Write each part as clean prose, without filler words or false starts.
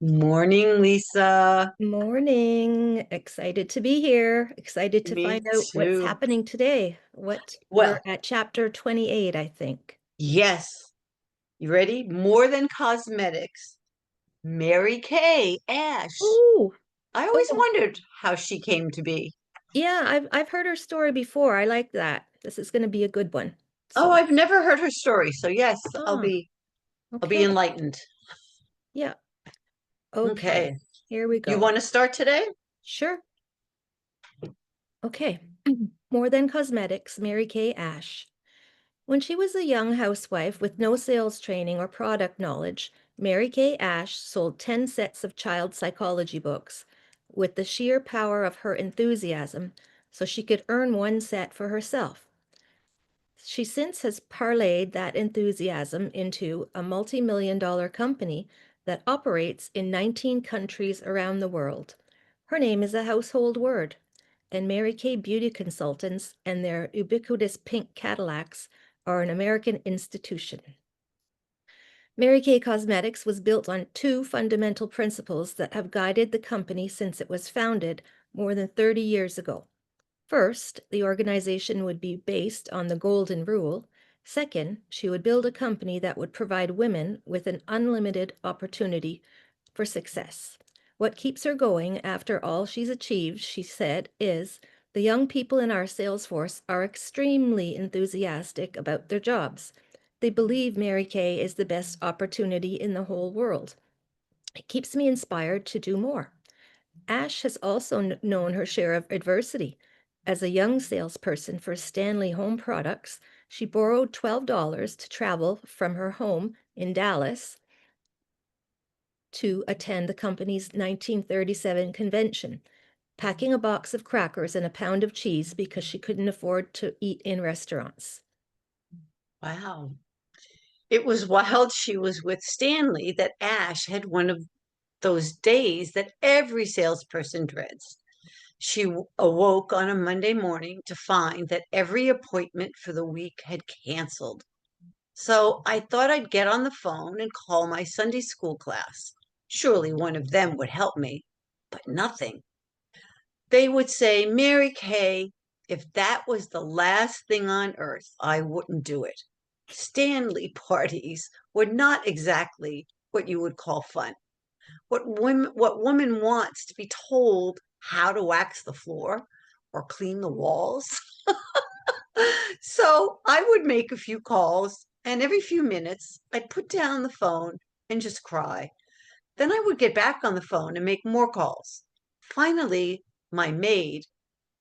Morning, Lisa. Morning. Excited to be here. Excited to Me find out what's too. happening today. We're Well, at chapter 28, I think. yes. You ready? More than cosmetics. Mary Kay Ash. Oh, I always oh, wondered how she came to be. yeah, I've heard her story before. I like that. This is going to be a good one. Oh, So, I've never heard her story. So yes, I'll ah, be I'll be okay. enlightened. Yeah, okay. Okay. Here we You go. want to start today? Sure. Okay. More than cosmetics, Mary Kay Ash. When she was a young housewife with no sales training or product knowledge, Mary Kay Ash sold 10 sets of child psychology books with the sheer power of her enthusiasm so she could earn one set for herself. She since has parlayed that enthusiasm into a multi-million-dollar company that operates in 19 countries around the world. Her name is a household word, and Mary Kay Beauty Consultants and their ubiquitous pink Cadillacs are an American institution. Mary Kay Cosmetics was built on two fundamental principles that have guided the company since it was founded more than 30 years ago. First, the organization would be based on the Golden Rule. Second, she would build a company that would provide women with an unlimited opportunity for success. What keeps her going after all she's achieved, she said, is the young people in our sales force are extremely enthusiastic about their jobs. They believe Mary Kay is the best opportunity in the whole world. It keeps me inspired to do more. Ash has also known her share of adversity. As a young salesperson for Stanley Home Products, she borrowed $12 to travel from her home in Dallas to attend the company's 1937 convention, packing a box of crackers and a pound of cheese because she couldn't afford to eat in restaurants. Wow. It was while she was with Stanley that Ash had one of those days that every salesperson dreads. She awoke on a Monday morning to find that every appointment for the week had canceled. So I thought I'd get on the phone and call my Sunday school class. Surely one of them would help me, but nothing. They would say, Mary Kay, if that was the last thing on earth, I wouldn't do it. Stanley parties were not exactly what you would call fun. What woman wants to be told how to wax the floor or clean the walls? So I would make a few calls, and every few minutes I'd put down the phone and just cry. Then I would get back on the phone and make more calls. Finally, my maid,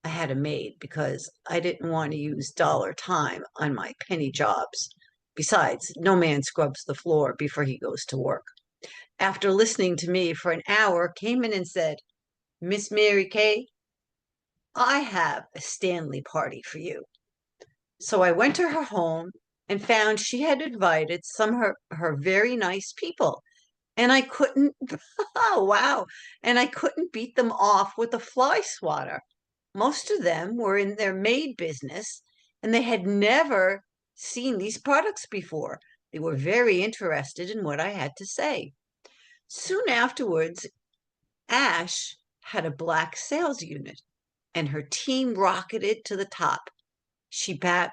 I had a maid because I didn't want to use dollar time on my penny jobs. Besides, no man scrubs the floor before he goes to work. After listening to me for an hour, came in and said, Miss Mary Kay, I have a Stanley party for you. So I went to her home and found she had invited some of her very nice people. And I couldn't, oh, wow. And I couldn't beat them off with a fly swatter. Most of them were in their maid business and they had never seen these products before. They were very interested in what I had to say. Soon afterwards, Ash had a black sales unit and her team rocketed to the top.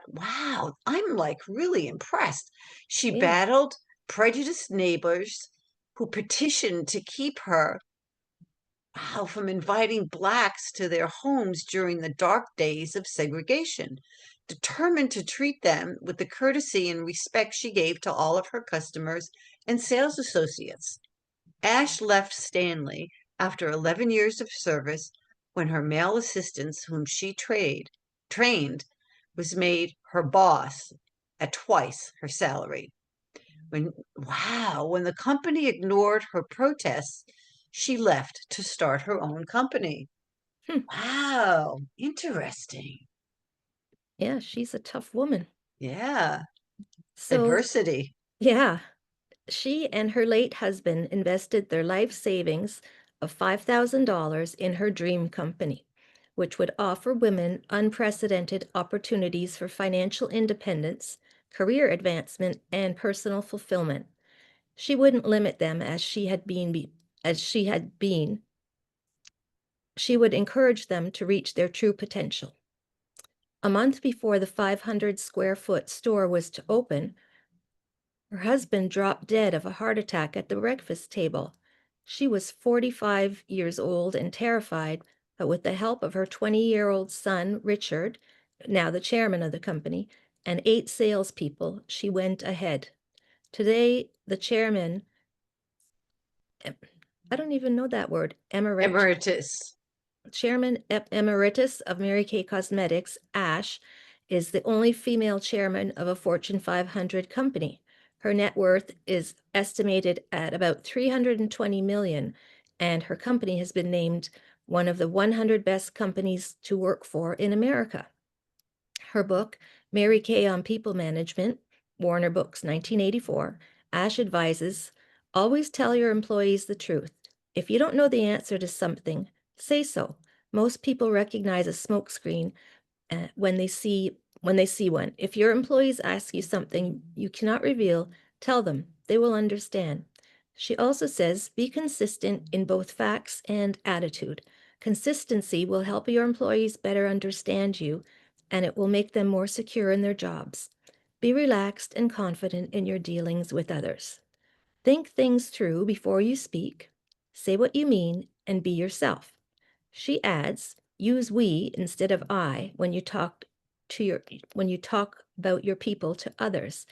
Wow, I'm like really impressed. She Yeah. battled prejudiced neighbors who petitioned to keep her from inviting blacks to their homes during the dark days of segregation, determined to treat them with the courtesy and respect she gave to all of her customers and sales associates. Ash left Stanley after 11 years of service when her male assistants, whom she trained, was made her boss at twice her salary. When the company ignored her protests, she left to start her own company. Hmm. Wow, interesting. Yeah, she's a tough woman. Yeah, So, adversity. yeah, she and her late husband invested their life savings of $5,000 in her dream company, which would offer women unprecedented opportunities for financial independence, career advancement, and personal fulfillment. She wouldn't limit them as she had been as she had been, she would encourage them to reach their true potential. A month before the 500 square foot store was to open, her husband dropped dead of a heart attack at the breakfast table. She was 45 years old and terrified, but with the help of her 20-year-old son, Richard, now the chairman of the company, and 8 salespeople, she went ahead. Today, the chairman, I don't even know that word, Emeritus. Chairman Emeritus of Mary Kay Cosmetics, Ash, is the only female chairman of a Fortune 500 company. Her net worth is estimated at about 320 million, and her company has been named one of the 100 best companies to work for in America. Her book, Mary Kay on People Management, Warner Books, 1984, Ash advises, always tell your employees the truth. If you don't know the answer to something, say so. Most people recognize a smokescreen when they see one. If your employees ask you something you cannot reveal, tell them. They will understand. She also says, be consistent in both facts and attitude. Consistency will help your employees better understand you, and it will make them more secure in their jobs. Be relaxed and confident in your dealings with others. Think things through before you speak. Say what you mean and be yourself. She adds, use we instead of I when you talk about your people to others.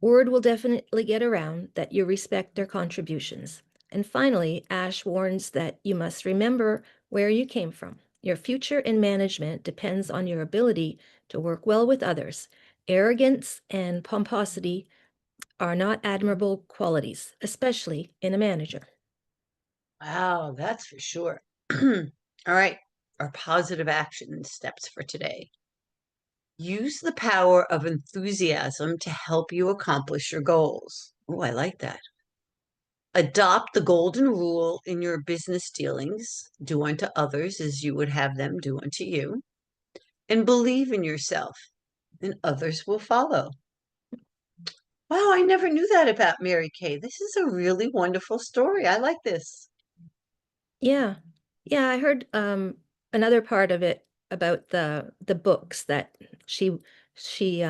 Word will definitely get around that you respect their contributions. And finally, Ash warns that you must remember where you came from. Your future in management depends on your ability to work well with others. Arrogance and pomposity are not admirable qualities, especially in a manager. Wow, that's for sure. All right, our positive action steps for today. Use the power of enthusiasm to help you accomplish your goals. Oh, I like that. Adopt the golden rule in your business dealings. Do unto others as you would have them do unto you. And believe in yourself, and others will follow. Wow, I never knew that about Mary Kay. This is a really wonderful story. I like this. Yeah. Yeah, I heard another part of it about the books that she she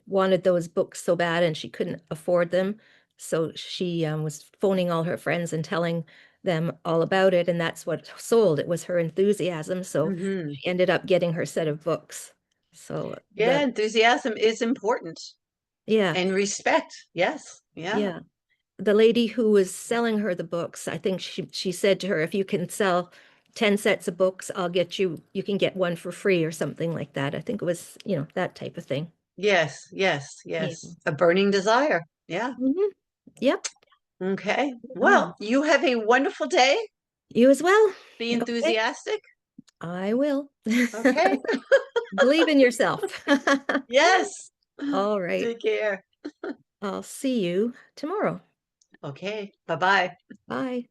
wanted those books so bad and she couldn't afford them. So she was phoning all her friends and telling them all about it, and that's what sold. It was her enthusiasm. So Hmm. she ended up getting her set of books. So Yeah, the enthusiasm is important. yeah, And respect. Yes. Yeah. yeah. The lady who was selling her the books, I think she said to her, if you can sell 10 sets of books, you can get one for free or something like that. I think it was, that type of thing. Yes. Yes. Yeah. Yes. A burning desire. Yeah. Hmm. Yep. Okay. Oh, Well, you have a wonderful day. you as well. Be Okay, enthusiastic. I will. Okay. Believe in yourself. Yes. All right. Take care. I'll see you tomorrow. Okay. Bye-bye. Bye.